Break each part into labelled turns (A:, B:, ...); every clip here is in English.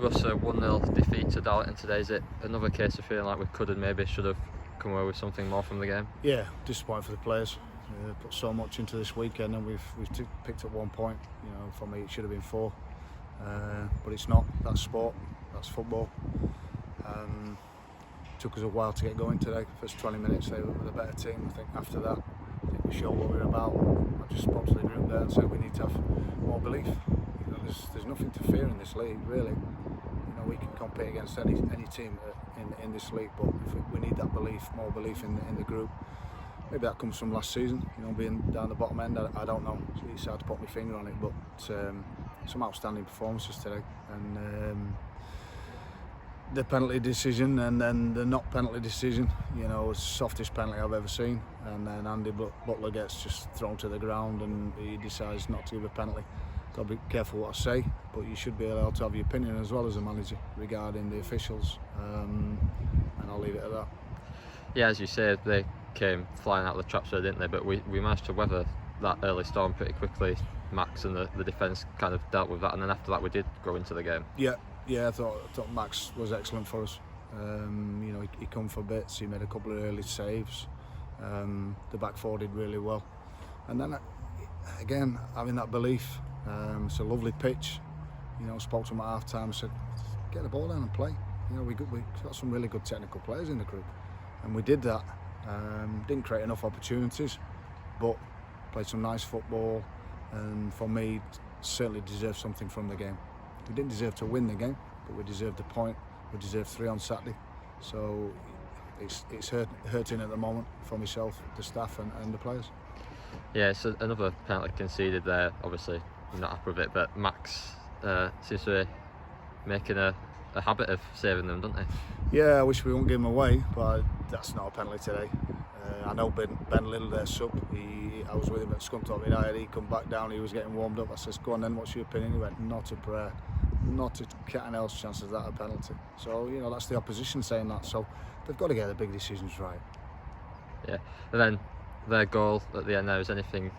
A: Russ, a 1-0 defeat to Darlington today. Is it another case of feeling like we could and maybe should have come away with something more from the game?
B: Yeah, disappointing for the players. Put so much into this weekend and we've picked up 1 point. You know, for me it should have been 4, but it's not. That's sport. That's football. Took us a while to get going today. First 20 minutes they were the better team. I think after that, I think we showed what we were about. I just spoke to the group there and said we need to have more belief. You know, there's nothing to fear in this league, really. You know, we can compete against any team in this league, but we need that belief, more belief in the group. Maybe that comes from last season, you know, being down the bottom end. I don't know. It's hard to put my finger on it, but some outstanding performances today. And the penalty decision and then the not penalty decision, you know, was the softest penalty I've ever seen. And then Andy Butler gets just thrown to the ground and he decides not to give a penalty. Got to be careful what I say, but you should be allowed to have your opinion as well as a manager regarding the officials. And I'll leave it at that.
A: Yeah, as you said, they came flying out of the traps there, didn't they? But we managed to weather that early storm pretty quickly. Max and the defence kind of dealt with that, and then after that we did go into the game.
B: Yeah, I thought Max was excellent for us. You know, he come for bits. He made a couple of early saves. The back four did really well, and then again having that belief. It's a lovely pitch. You know, spoke to him at half time. Said, get the ball down and play. You know, we got some really good technical players in the group, and we did that. Didn't create enough opportunities, but played some nice football. And for me, certainly deserved something from the game. We didn't deserve to win the game, but we deserved a point. We deserved 3 on Saturday. So it's hurting at the moment for myself, the staff and the players.
A: Yeah, it's another penalty conceded there. Obviously, I'm not happy with it, but Max seems to be making a habit of saving them, doesn't he?
B: Yeah, I wish we wouldn't give him away, but that's not a penalty today. I know Ben Little, their sub, I was with him at Scunthorpe United. He come back down, he was getting warmed up. I says, go on then, what's your opinion? He went, not a prayer, not a cat and else chance of that a penalty. So, you know, that's the opposition saying that, so they've got to get the big decisions right.
A: Yeah, and then their goal at the end there, is anything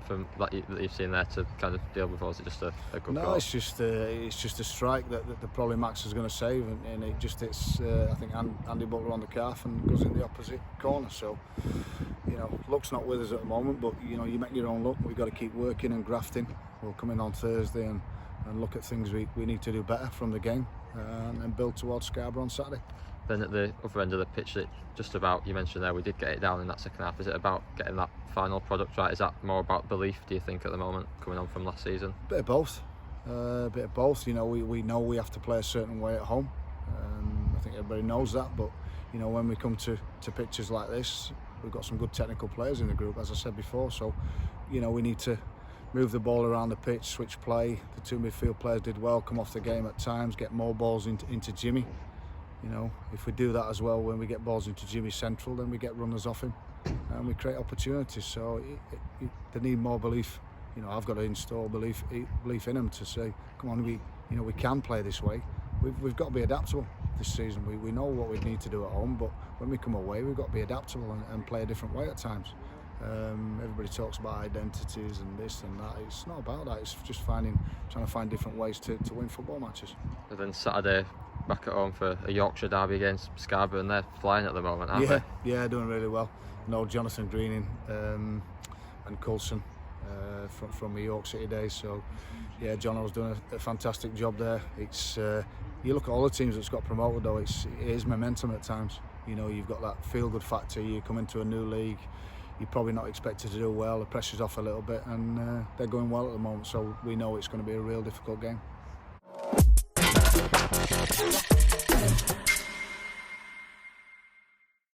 A: from that you've seen there to kind of deal with, or is it just a good goal?
B: No, it's just a strike that probably Max is going to save, and it just hits I think Andy Butler on the calf and goes in the opposite corner. So, you know, luck's not with us at the moment, but you know, you make your own luck. We've got to keep working and grafting. We'll come in on Thursday and look at things we need to do better from the game and build towards Scarborough on Saturday.
A: Then at the other end of the pitch, just about, you mentioned there, we did get it down in that second half. Is it about getting that final product right? Is that more about belief, do you think, at the moment, coming on from last season?
B: Bit of both. You know, we know we have to play a certain way at home. I think everybody knows that, but you know, when we come to pitches like this, we've got some good technical players in the group, as I said before. So, you know, we need to move the ball around the pitch, switch play. The 2 midfield players did well, come off the game at times, get more balls into Jimmy. You know, if we do that as well, when we get balls into Jimmy central, then we get runners off him and we create opportunities. So they need more belief. You know, I've got to install belief in them to say, come on, we can play this way. We've got to be adaptable this season. We know what we need to do at home, but when we come away, we've got to be adaptable and play a different way at times. Everybody talks about identities and this and that. It's not about that. It's just trying to find different ways to win football matches.
A: And then Saturday, back at home for a Yorkshire derby against Scarborough, and they're flying at the moment, aren't they?
B: Yeah, doing really well. I know Jonathan Greening and Coulson from the York City days. So, yeah, John was doing a fantastic job there. It's you look at all the teams that's got promoted though. It is momentum at times. You know, you've got that feel-good factor. You come into a new league. You're probably not expected to do well. The pressure's off a little bit, and they're going well at the moment. So we know it's going to be a real difficult game.